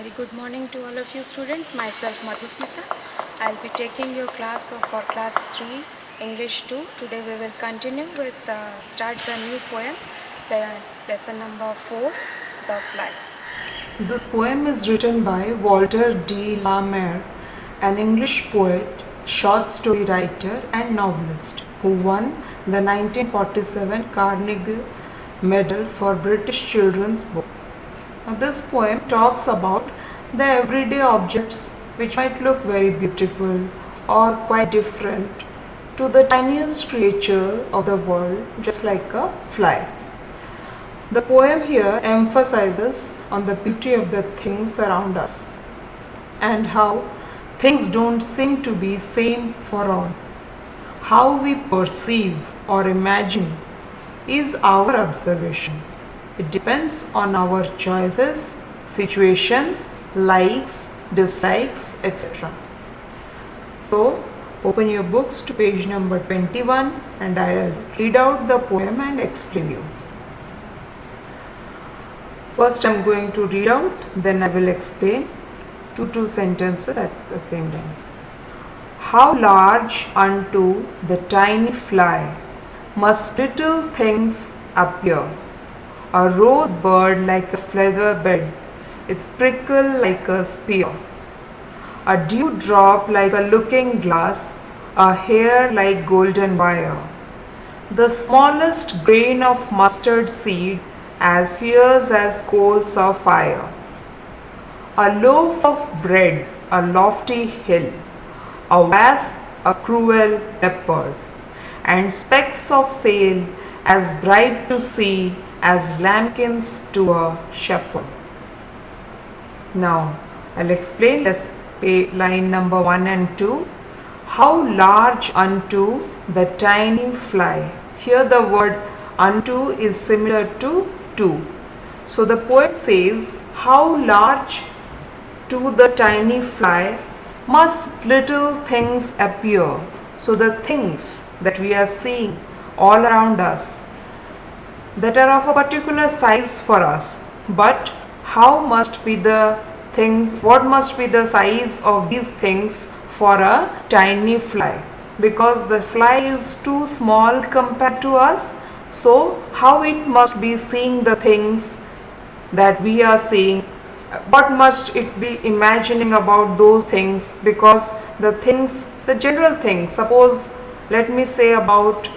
very good morning to all of you students. Myself Madhusmita. I'll be taking your class for class 3 English 2. Today we will continue with start the new poem, lesson number 4, The Fly. This poem is written by Walter de la Mare, an English poet, short story writer and novelist who won the 1947 Carnegie Medal for British Children's Book. Now, this poem talks about the everyday objects which might look very beautiful or quite different to the tiniest creature of the world, just like a fly. The poem here emphasizes on the beauty of the things around us and how things don't seem to be same for all. How we perceive or imagine is our observation. It depends on our choices, situations, likes, dislikes, etc. So, open your books to page number 21 and I'll read out the poem and explain you. First I'm going to read out, then I will explain two sentences at the same time. How large unto the tiny fly must little things appear. A rose bird like a feather bed, its prickle like a spear. A dewdrop like a looking glass, a hair like golden wire. The smallest grain of mustard seed as fierce as coals of fire. A loaf of bread, a lofty hill, a wasp, a cruel leopard, and specks of sail as bright to see as lambkins to a shepherd. Now, I'll explain this line number 1 and 2. How large unto the tiny fly. Here the word unto is similar to to. So the poet says, how large to the tiny fly must little things appear. So the things that we are seeing all around us that are of a particular size for us, but how must be the things, what must be the size of these things for a tiny fly, because the fly is too small compared to us. So how it must be seeing the things that we are seeing, what must it be imagining about those things, because the things, the general things, suppose let me say about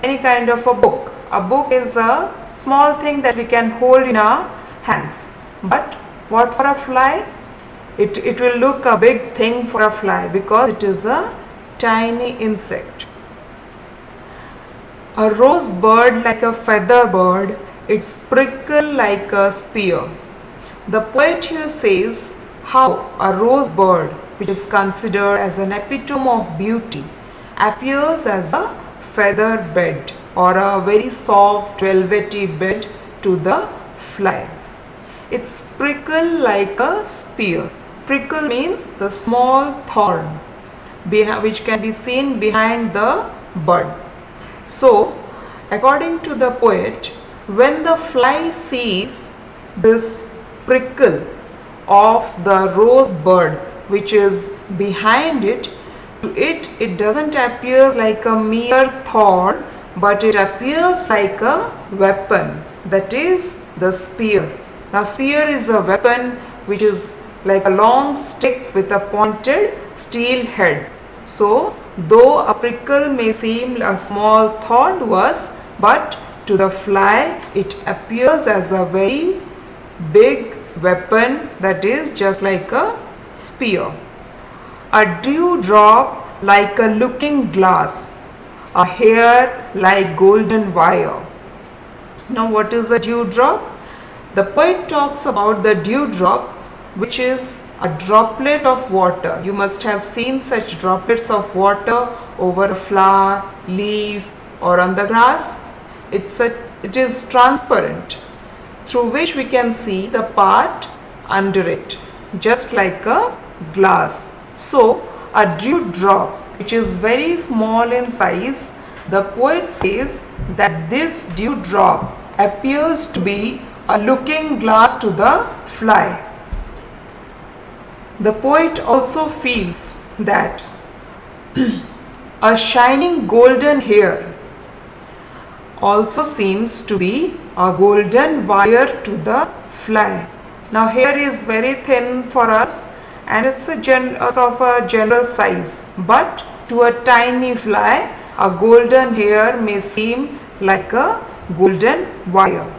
any kind of a book. A book is a small thing that we can hold in our hands, but what for a fly? It will look a big thing for a fly because it is a tiny insect. A rose bird like a feather bird, its prickle like a spear. The poet here says how a rose bird, which is considered as an epitome of beauty, appears as a feather bed or a very soft velvety bed to the fly. Its prickle like a spear. Prickle means the small thorn which can be seen behind the bud. So, according to the poet, when the fly sees this prickle of the rose bird which is behind it, to it doesn't appear like a mere thorn, but it appears like a weapon, that is the spear. Now spear is a weapon which is like a long stick with a pointed steel head. So though a prickle may seem a small thorn to us, but to the fly it appears as a very big weapon, that is just like a spear. A dewdrop like a looking glass, a hair like golden wire. Now what is a dewdrop? The poet talks about the dewdrop, which is a droplet of water. You must have seen such droplets of water over a flower, leaf or on the grass. It is transparent, through which we can see the part under it, just like a glass. So a dewdrop, which is very small in size, the poet says that this dewdrop appears to be a looking glass to the fly. The poet also feels that a shining golden hair also seems to be a golden wire to the fly. Now hair is very thin for us and it's of a general size, but to a tiny fly a golden hair may seem like a golden wire.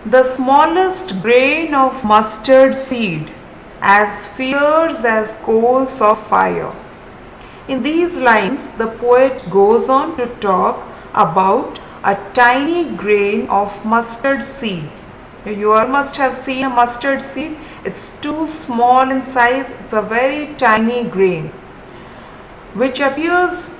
The smallest grain of mustard seed as fierce as coals of fire. In these lines, the poet goes on to talk about a tiny grain of mustard seed. You all must have seen a mustard seed. It's too small in size. It's a very tiny grain which appears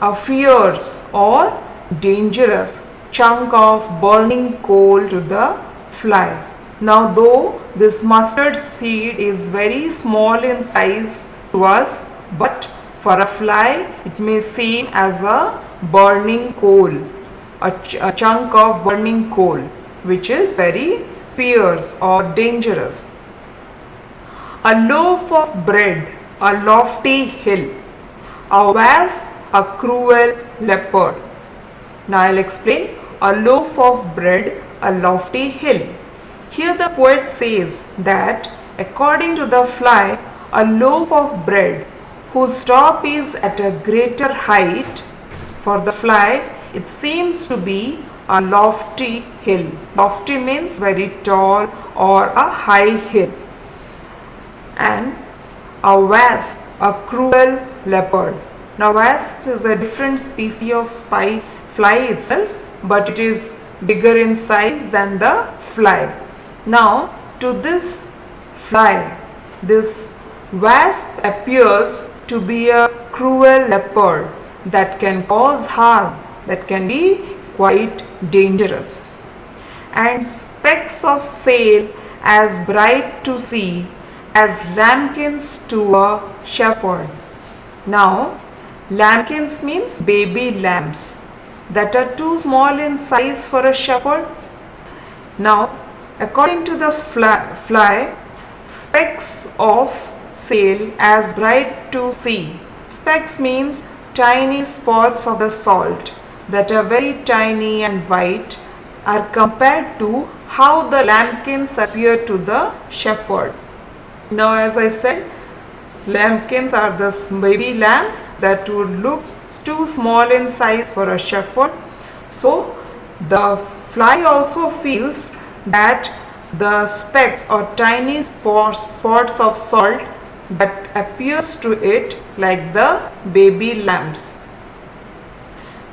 a fierce or dangerous chunk of burning coal to the fly. Now though this mustard seed is very small in size to us, but for a fly it may seem as a burning coal, a chunk of burning coal which is very fierce or dangerous. A loaf of bread, a lofty hill, a wasp, a cruel leopard. Now I'll explain. A loaf of bread, a lofty hill. Here the poet says that according to the fly, a loaf of bread whose top is at a greater height, for the fly it seems to be a lofty hill. Lofty means very tall or a high hill. And a wasp, a cruel leopard. Now wasp is a different species of fly itself, but it is bigger in size than the fly. Now to this fly, this wasp appears to be a cruel leopard that can cause harm, that can be quite dangerous. And specks of sail as bright to see as lambkins to a shepherd. Now lambkins means baby lambs that are too small in size for a shepherd. Now according to the fly, specks of sail as bright to see. Specks means tiny spots of the salt that are very tiny and white are compared to how the lambkins appear to the shepherd. Now as I said, lambkins are the baby lambs that would look too small in size for a shepherd. So the fly also feels that the specks or tiny spots of salt that appears to it like the baby lambs.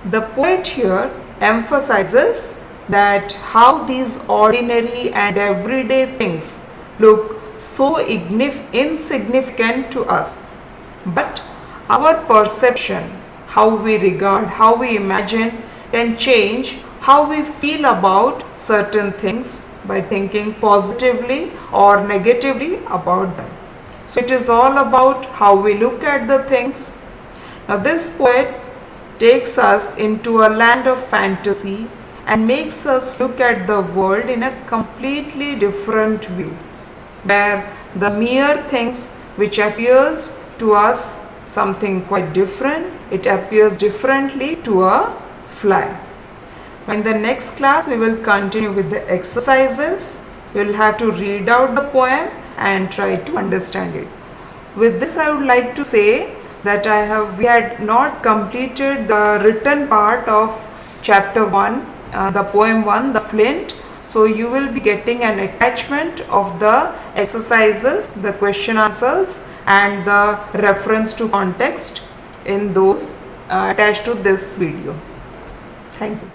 The poet here emphasizes that how these ordinary and everyday things look so insignificant to us, but our perception, how we regard, how we imagine can change how we feel about certain things by thinking positively or negatively about them. So it is all about how we look at the things. Now this poet takes us into a land of fantasy and makes us look at the world in a completely different view, where the mere things which appears to us something quite different, it appears differently to a fly. In the next class we will continue with the exercises. You will have to read out the poem and try to understand it. With this I would like to say that we had not completed the written part of chapter 1, the poem 1, the flint. So you will be getting an attachment of the exercises, the question answers and the reference to context in those attached to this video. Thank you.